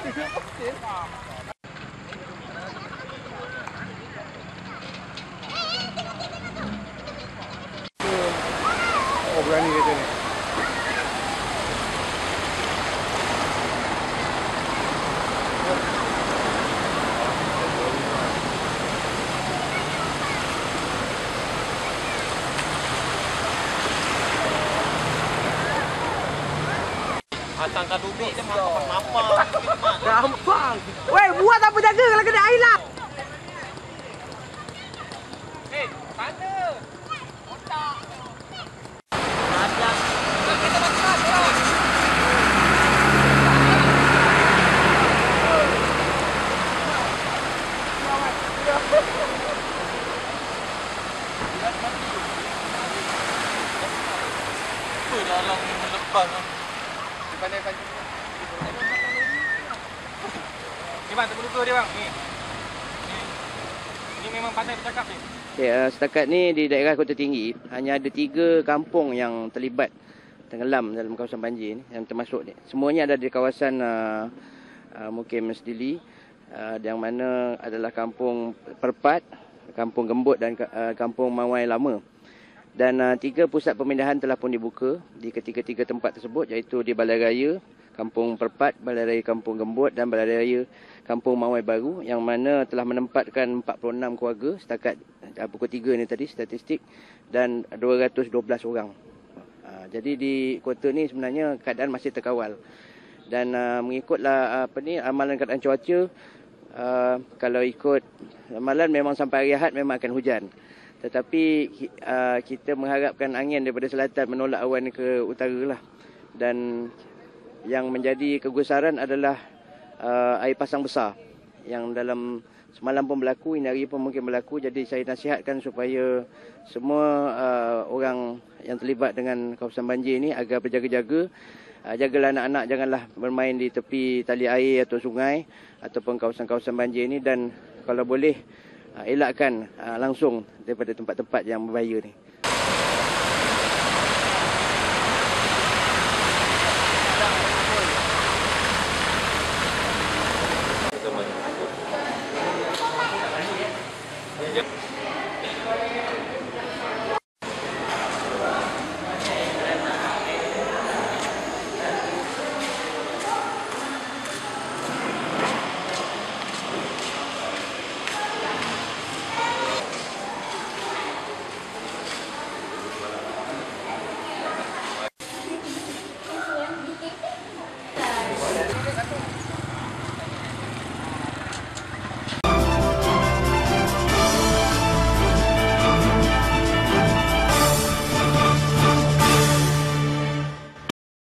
Oh, berani kereta ni. Tangkap duduk je apa? Gampang. Weh, buat apa jaga kalau kena air lah. Eh, mana? Otak. Apa dalam melepas tu? Pandai-pandai. Ni bang, terbuka dia bang. Ni memang pandai bercakap ni. Okay, setakat ni di daerah Kota Tinggi hanya ada 3 kampung yang terlibat tenggelam dalam kawasan banjir ni, yang termasuk ni. Semuanya ada di kawasan Mukim Mesdili, yang mana adalah kampung Perpat, kampung Gembut dan kampung Mawai Lama. Dan 3 pusat pemindahan telah pun dibuka di ketiga-tiga tempat tersebut, iaitu di Balai Raya Kampung Perpat, Balai Raya Kampung Gembut dan Balai Raya Kampung Mawai Baru, yang mana telah menempatkan 46 keluarga setakat pukul 3 ni tadi statistik, dan 212 orang. Jadi di kota ni sebenarnya keadaan masih terkawal. Dan mengikutlah amalan keadaan cuaca, kalau ikut amalan memang sampai hari Ahad memang akan hujan. Tetapi kita mengharapkan angin daripada selatan menolak awan ke utara lah. Dan yang menjadi kegusaran adalah air pasang besar yang dalam semalam pun berlaku, ini hari pun mungkin berlaku. Jadi saya nasihatkan supaya semua orang yang terlibat dengan kawasan banjir ini agar berjaga-jaga. Jagalah anak-anak, janganlah bermain di tepi tali air atau sungai ataupun kawasan-kawasan banjir ini, dan kalau boleh elakkan langsung daripada tempat-tempat yang berbahaya ni.